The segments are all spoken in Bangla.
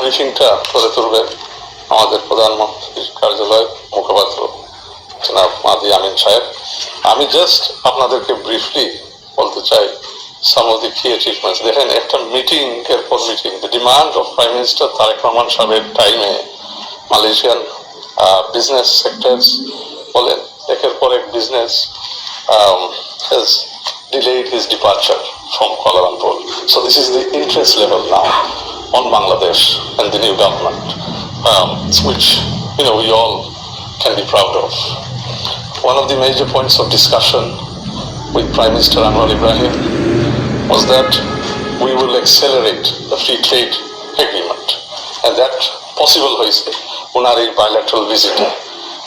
ব্রিফিংটা করে তুলবেন আমাদের প্রধানমন্ত্রীর কার্যালয়ের মুখপাত্র জনাব মাহদি আমিন সাহেব। আমি জাস্ট আপনাদেরকে ব্রিফলি বলতে চাই some of the key achievements. দেখেন একটা মিটিং এর পর meeting, the demand of Prime Minister Tarique Rahman সাহেবের টাইমে মালয়েশিয়ান বিজনেস সেক্টরস বলেন একের পর এক business has delayed his departure from Kuala Lumpur. So this is the interest level now on Bangladesh and the new government, which we all can be proud of. One of the major points of discussion with Prime Minister Anwar Ibrahim was that we will accelerate the free trade agreement, and that possible হয়েছে ওনার এই bilateral visit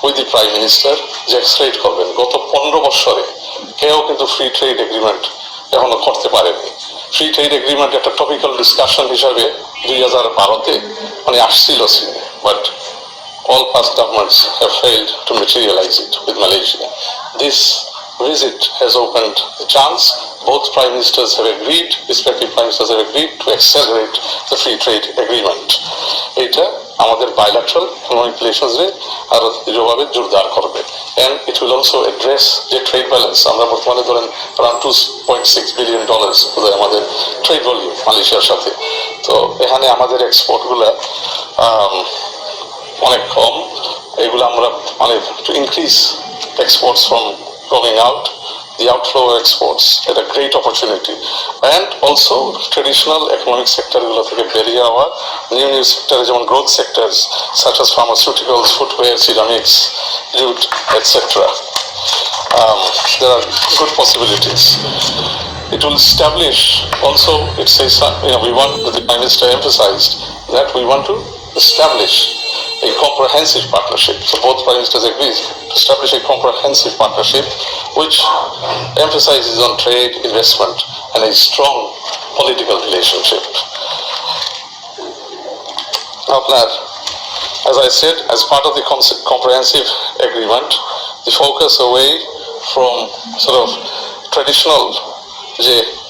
with the Prime Minister যে accelerate করবেন। গত 15 বছরে কেউ কিন্তু ফ্রি ট্রেড এগ্রিমেন্ট এখনো করতে পারেনি। ফ্রি ট্রেড এগ্রিমেন্ট একটা টপিক্যাল ডিসকাশন হিসাবে 2012-তে আসছিল, but all past governments have failed to materialize it with Malaysia. This visit has opened the chance. Both prime ministers have agreed, respective prime ministers have agreed to accelerate the free trade agreement. Eta আমাদের bilateral economic relations রে আরো দৃঢ়ভাবে জোরদার করবে, and it will also address the trade balance. আমরা বর্তমানে ধরেন around $2.6 billion বোধহয় আমাদের ট্রেড ভলিউম মালয়েশিয়ার সাথে। তো এখানে আমাদের এক্সপোর্ট গুলা অনেক কম, এগুলো আমরা to increase exports from going out, the outflow of exports at a great opportunity, and also traditional economic sector গুলো থেকে বেরিয়ে হওয়া new sector যেমন growth sectors such as pharmaceuticals, footwear, ceramics, jute, etc. There are good possibilities. It will establish also, it says, we want, the Prime Minister emphasized that we want to establish a comprehensive partnership. So both Prime Ministers agree to establish a comprehensive partnership which emphasizes on trade, investment, and a strong political relationship. As I said, as part of the comprehensive agreement, the focus away from sort of traditional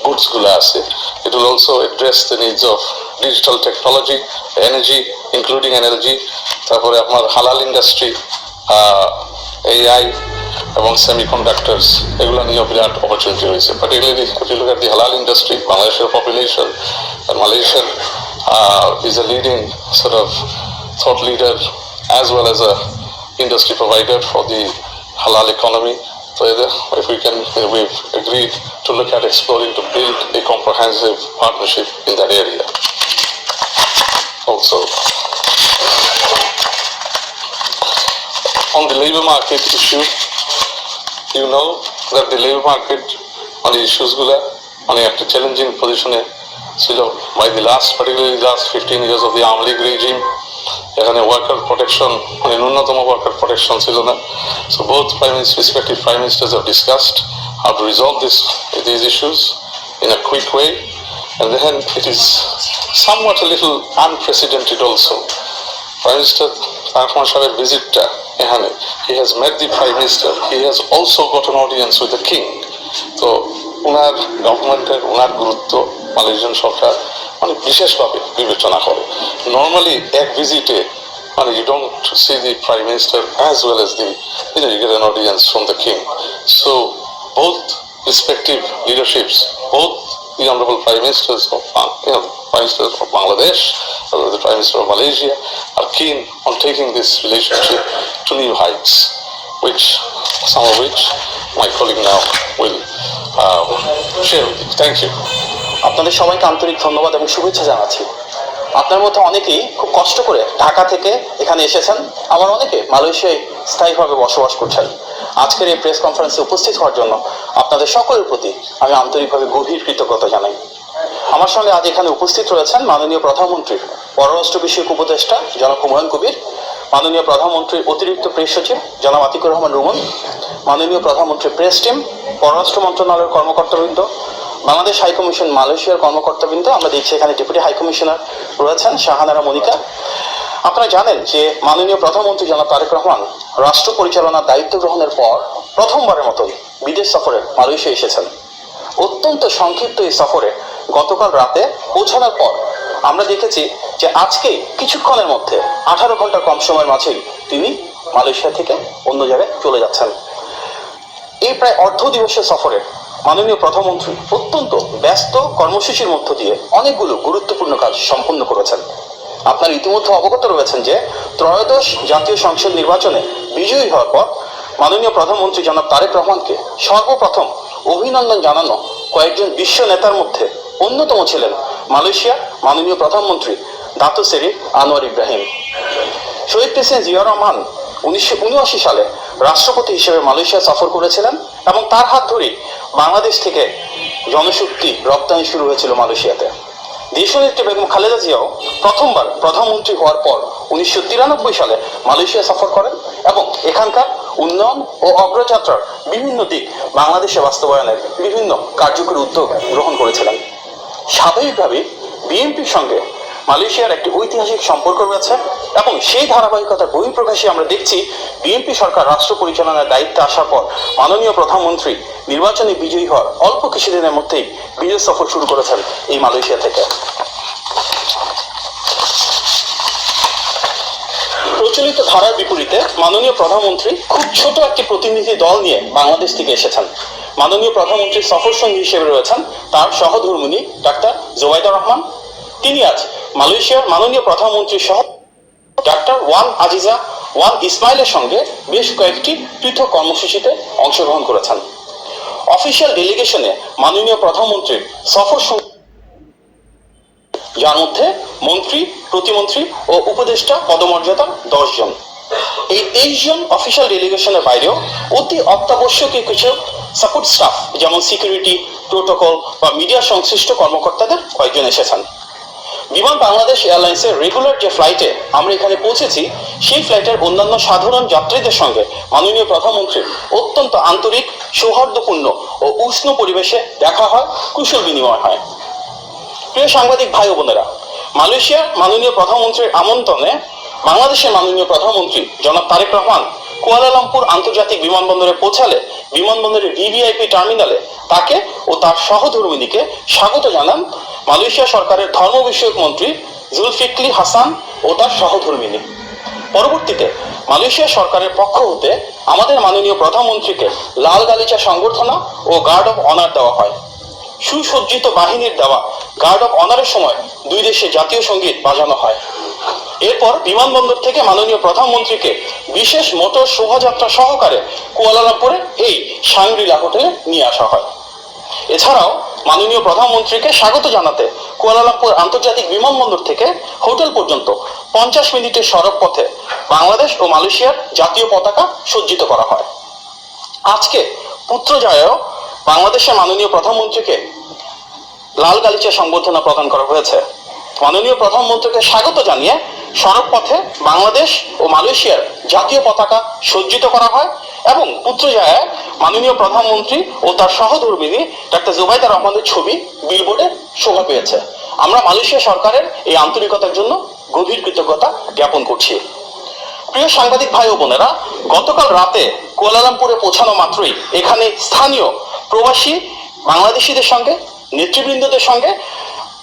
goods গুলো আছে, it will also address the needs of digital technology, energy, including energy, তারপরে আপনার হালাল ইন্ডাস্ট্রি, AI এবং সেমিকন্ডাক্টরস, এগুলো নিয়ে বিরাট অপরচুনিটি রয়েছে। Particularly if you look at the halal industry, Bangladesh's population, and Malaysia is a leading sort of thought leader as well as a industry provider for the halal economy. So if we can, we've agreed to look at exploring to build a comprehensive partnership in that area. Also, on the labor market issue, you know that the labor market on the issues gula on a challenging position by the last, particularly last 15 years of the Army League regime. এখানে ওয়ার্কার প্রোটেকশন ন্যূনতম ওয়ার্কার প্রোটেকশন ছিল না। So both respective prime ministers have discussed how to resolve these issues in a quick way, and then it is somewhat a little unprecedented also. Prime Minister Tareq Rahman Sahab's visit এখানে, he has met the Prime Minister, he has also got an audience with the King. তো ওনার গভর্নমেন্টের ওনার গুরুত্ব মালয়েশিয়ান সরকার বিশেষভাবে বিবেচনা করে। নর্মালি এক ভিজিটে you don't see the Prime Minister as well as you get an audience from the King. So both respective leaderships, both the Honorable Prime Ministers of Prime Minister of Bangladesh as well as the Prime Minister of Malaysia are keen on taking this relationship to new heights, some of which my colleague now will share with you. Thank you. আপনাদের সবাইকে আন্তরিক ধন্যবাদ এবং শুভেচ্ছা জানাচ্ছি। আপনার মধ্যে অনেকেই খুব কষ্ট করে ঢাকা থেকে এখানে এসেছেন, আমার অনেকে মালয়েশিয়ায় স্থায়ীভাবে বসবাস করছেন। আজকের এই প্রেস কনফারেন্সে উপস্থিত হওয়ার জন্য আপনাদের সকলের প্রতি আমি আন্তরিকভাবে গভীর কৃতজ্ঞতা জানাই। আমার সঙ্গে আজ এখানে উপস্থিত রয়েছেন মাননীয় প্রধানমন্ত্রীর পররাষ্ট্র বিষয়ক উপদেষ্টা জনাব হুমায়ুন কবির, মাননীয় প্রধানমন্ত্রীর অতিরিক্ত প্রেস সচিব জনাব আতিকুর রহমান রুমন, মাননীয় প্রধানমন্ত্রীর প্রেস টিম, পররাষ্ট্র মন্ত্রণালয়ের কর্মকর্তাবৃন্দ, বাংলাদেশ হাইকমিশন মালয়েশিয়ার কর্মকর্তাবৃন্দ, আমরা দেখছি এখানে ডেপুটি হাইকমিশনার রয়েছেন শাহানারা মনিকা। আপনারা জানেন যে মাননীয় প্রধানমন্ত্রী জনাব তারেক রহমান রাষ্ট্র পরিচালনার দায়িত্ব গ্রহণের পর প্রথমবারের মতোই বিদেশ সফরে মালয়েশিয়া এসেছেন। অত্যন্ত সংক্ষিপ্ত এই সফরে গতকাল রাতে পৌঁছানোর পর আমরা দেখেছি যে আজকে কিছুক্ষণের মধ্যে 18 ঘন্টা কম সময়ের মাঝেই তিনি মালয়েশিয়া থেকে অন্য জায়গায় চলে যাচ্ছেন। এই প্রায় অর্ধ দিবসের সফরে মাননীয় প্রধানমন্ত্রী অত্যন্ত ব্যস্ত কর্মসূচির মধ্য দিয়ে অনেকগুলো গুরুত্বপূর্ণ কাজ সম্পন্ন করেছেন। আপনার ইতিমধ্যে অবগত রয়েছেন যে ত্রয়োদশ জাতীয় সংসদ নির্বাচনে বিজয়ী হওয়ার পর মাননীয় প্রধানমন্ত্রী জনাব তারেক রহমানকে সর্বপ্রথম অভিনন্দন জানানো কয়েকজন বিশ্ব নেতার মধ্যে অন্যতম ছিলেন মালয়েশিয়ার মাননীয় প্রধানমন্ত্রী দাতো সেরি আনোয়ার ইব্রাহিম। শহীদ প্রেসিডেন্ট জিয়া রহমান 1979 সালে রাষ্ট্রপতি হিসেবে মালয়েশিয়া সফর করেছিলেন এবং তার হাত ধরেই বাংলাদেশ থেকে জনশক্তি রপ্তানি শুরু হয়েছিল মালয়েশিয়াতে। দেশনেত্রী বেগম খালেদা জিয়াও প্রথমবার প্রধানমন্ত্রী হওয়ার পর 1993 সালে মালয়েশিয়া সফর করেন এবং এখানকার উন্নয়ন ও অগ্রযাত্রার বিভিন্ন দিক বাংলাদেশে বাস্তবায়নের বিভিন্ন কার্যকরী উদ্যোগ গ্রহণ করেছিলেন। স্বাভাবিকভাবেই বিএনপির সঙ্গে মালয়েশিয়ার একটি ঐতিহাসিক সম্পর্ক রয়েছে এবং সেই ধারাবাহিকতার বহিঃপ্রকাশে আমরা দেখছি বিএনপি সরকার রাষ্ট্র পরিচালনার দায়িত্বে আসার পর মাননীয় প্রধানমন্ত্রী নির্বাচনে বিজয়ী হওয়ার অল্প কিছুদিনের মধ্যেই বিদেশ সফর শুরু করেছেন এই মালয়েশিয়া থেকে। প্রচলিত ধারার বিপরীতে মাননীয় প্রধানমন্ত্রী খুব ছোট একটি প্রতিনিধি দল নিয়ে বাংলাদেশ থেকে এসেছেন। মাননীয় প্রধানমন্ত্রীর সফর সঙ্গী হিসেবে রয়েছেন তার সহধর্মিণী ডাক্তার জোবাইদা রহমান। তিনি আজ মালয়েশিয়ার মাননীয় প্রধানমন্ত্রী সহ ডাক্তার ওয়ান আজিজা ওয়ান ইসমাইলের সঙ্গে বেশ কয়েকটি পৃথক কর্মসূচিতে অংশগ্রহণ করেছেন। অফিসিয়াল ডেলিগেশনে মাননীয় প্রধানমন্ত্রীর সফর সঙ্গী, যার মধ্যে মন্ত্রী, প্রতিমন্ত্রী ও উপদেষ্টা পদমর্যাদা 10 জন। এই 23 জন অফিসিয়াল ডেলিগেশনের বাইরেও অতি অত্যাবশ্যকীয় কিছু সাপোর্ট স্টাফ যেমন সিকিউরিটি, প্রোটোকল বা মিডিয়া সংশ্লিষ্ট কর্মকর্তাদের কয়েকজন এসেছেন। বিমান বাংলাদেশ এয়ারলাইন্সের রেগুলার যে ফ্লাইটে আমরা এখানে পৌঁছেছি সেই ফ্লাইটের অন্যান্য সাধারণ যাত্রীদের সঙ্গে মাননীয় প্রধানমন্ত্রীর অত্যন্ত আন্তরিক, সৌহার্দ্যপূর্ণ ও উষ্ণ পরিবেশে দেখা হয়, কুশল বিনিময় হয়। প্রিয় সাংবাদিক ভাই ও বোনেরা, মালয়েশিয়ার মাননীয় প্রধানমন্ত্রীর আমন্ত্রণে বাংলাদেশের মাননীয় প্রধানমন্ত্রী জনাব তারেক রহমান কুয়ালালামপুর আন্তর্জাতিক বিমানবন্দরে পৌঁছালে বিমানবন্দরের ভিভিআইপি টার্মিনালে তাকে ও তার সহধর্মিণীকে স্বাগত জানান মালয়েশিয়া সরকারের ধর্ম বিষয়ক মন্ত্রী জুলফিকলি হাসান ও তার সহধর্মিণী। পরবর্তীতে মালয়েশিয়া সরকারের পক্ষ হতে আমাদের মাননীয় প্রধানমন্ত্রীকে লাল গালিচা সংবর্ধনা ও গার্ড অফ অনার দেওয়া হয়। সুসজ্জিত বাহিনীর দেওয়া গার্ড অফ অনারের সময় দুই দেশে জাতীয় সঙ্গীত বাজানো হয়। এরপর বিমানবন্দর থেকে মাননীয় প্রধানমন্ত্রীকে বিশেষ মোটর শোভাযাত্রা সহকারে কুয়ালালামপুরে এই শাংগ্রিলা হোটেলে নিয়ে আসা হয়। এছাড়াও মাননীয় প্রধানমন্ত্রীকে স্বাগত জানাতে কুয়ালালামপুর আন্তর্জাতিক বিমানবন্দর থেকে হোটেল পর্যন্ত 50 মিনিটের সড়ক পথে বাংলাদেশ ও মালয়েশিয়ার জাতীয় পতাকা সজ্জিত করা হয়। আজকে পুত্রজায়াও বাংলাদেশের মাননীয় প্রধানমন্ত্রীকে লাল গালিচা সংবর্ধনা প্রদান করা হয়েছে। মাননীয় প্রধানমন্ত্রীকে স্বাগত জানিয়ে সড়ক পথে বাংলাদেশ ও মালয়েশিয়ার জাতীয় পতাকা সজ্জিত করা হয় এবং পুত্রজায়ায় মাননীয় প্রধানমন্ত্রী ও তার সহধর্মিণী ডাক্তার জোবাইদা রহমানের ছবি বিলবোর্ডে শোভা পেয়েছে। আমরা মালয়েশিয়া সরকারের এই আন্তরিকতার জন্য গভীর কৃতজ্ঞতা জ্ঞাপন করছি। প্রিয় সাংবাদিক ভাই ও বোনেরা, গতকাল রাতে কুয়ালালামপুরে পৌঁছানো মাত্রই এখানে স্থানীয় প্রবাসী বাংলাদেশিদের সঙ্গে নেতৃবৃন্দদের সঙ্গে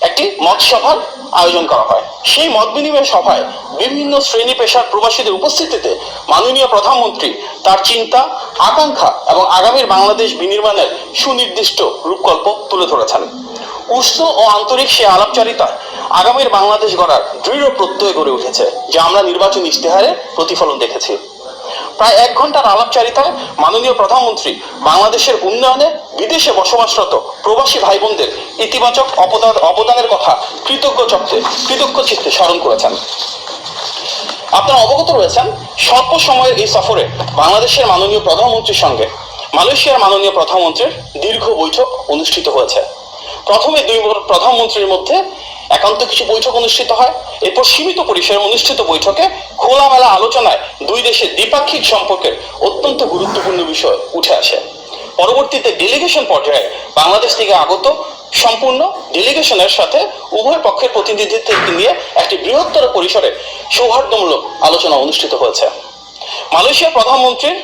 একটি মত সভার আয়োজন করা হয়। সেই মত বিনিময় সভায় বিভিন্ন শ্রেণী পেশার প্রবাসীদের উপস্থিতিতে মাননীয় প্রধানমন্ত্রী তার চিন্তা, আকাঙ্ক্ষা এবং আগামীর বাংলাদেশ বিনির্মাণের সুনির্দিষ্ট রূপকল্প তুলে ধরেছেন। উষ্ণ ও আন্তরিক সে আলাপচারিতায় আগামীর বাংলাদেশ গড়ার দৃঢ় প্রত্যয় গড়ে উঠেছে, যা আমরা নির্বাচন ইশতেহারে প্রতিফলন দেখেছি। প্রায় 1 ঘন্টার আলাপচারিতায় মাননীয় প্রধানমন্ত্রী বাংলাদেশের উন্নয়নে বিদেশে বসবাসরত প্রবাসী ভাই বোনদের ইতিবাচক অবদানের কথা কৃতজ্ঞ চিত্তে স্মরণ করেছেন। আপনারা অবগত রয়েছেন, স্বল্প সময়ের এই সফরে বাংলাদেশের মাননীয় প্রধানমন্ত্রীর সঙ্গে মালয়েশিয়ার মাননীয় প্রধানমন্ত্রীর দীর্ঘ বৈঠক অনুষ্ঠিত হয়েছে। প্রথমে দুই প্রধানমন্ত্রীর মধ্যে একান্ত কিছু বৈঠক অনুষ্ঠিত হয়। এরপর সীমিত পরিসরে অনুষ্ঠিত বৈঠকে খোলামেলা আলোচনায় দুই দেশের দ্বিপাক্ষিক সম্পর্কের অত্যন্ত গুরুত্বপূর্ণ বিষয় উঠে আসে। পরবর্তীতে ডেলিগেশন পর্যায়ে বাংলাদেশ থেকে আগত সম্পূর্ণ ডেলিগেশনের সাথে উভয় পক্ষের প্রতিনিধিত্ব নিয়ে একটি বৃহত্তর পরিসরে সৌহার্দ্যমূলক আলোচনা অনুষ্ঠিত হয়েছে। মালয়েশিয়ার প্রধানমন্ত্রীর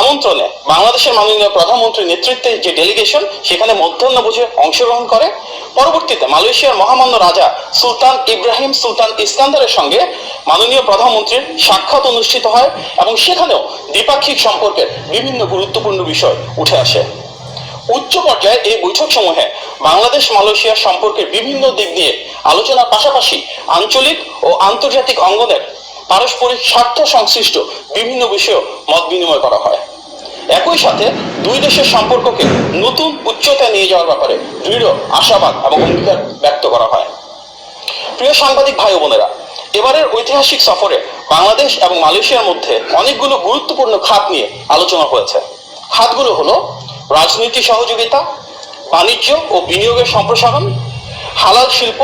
আমন্ত্রণে বাংলাদেশের মাননীয় প্রধানমন্ত্রীর নেতৃত্বে যে ডেলিগেশন সেখানে মধ্যাহ্নভোজে অংশগ্রহণ করে। পরবর্তীতে মালয়েশিয়ার মহামান্য রাজা সুলতান ইব্রাহিম সুলতান ইস্কান্দারের সঙ্গে মাননীয় প্রধানমন্ত্রীর সাক্ষাৎ অনুষ্ঠিত হয় এবং সেখানেও দ্বিপাক্ষিক সম্পর্কের বিভিন্ন গুরুত্বপূর্ণ বিষয় উঠে আসে। উচ্চ পর্যায়ে এই বৈঠক সমূহে বাংলাদেশ মালয়েশিয়ার সম্পর্কের বিভিন্ন দিক নিয়ে আলোচনার পাশাপাশি আঞ্চলিক ও আন্তর্জাতিক অঙ্গনের পারস্পরিক স্বার্থ সংশ্লিষ্ট বিভিন্ন বিষয়ে মত বিনিময় করা হয়। একই সাথে দুই দেশের সম্পর্ককে নতুন উচ্চতায় নিয়ে যাওয়ার ব্যাপারে দৃঢ় আশাবাদ এবং অঙ্গীকার ব্যক্ত করা হয়। প্রিয় সাংবাদিক ভাই ও বোনেরা, এবারের ঐতিহাসিক সফরে বাংলাদেশ এবং মালয়েশিয়ার মধ্যে অনেকগুলো গুরুত্বপূর্ণ খাত নিয়ে আলোচনা হয়েছে। খাতগুলো হলো রাজনৈতিক সহযোগিতা, বাণিজ্য ও বিনিয়োগের সম্প্রসারণ, হালাল শিল্প,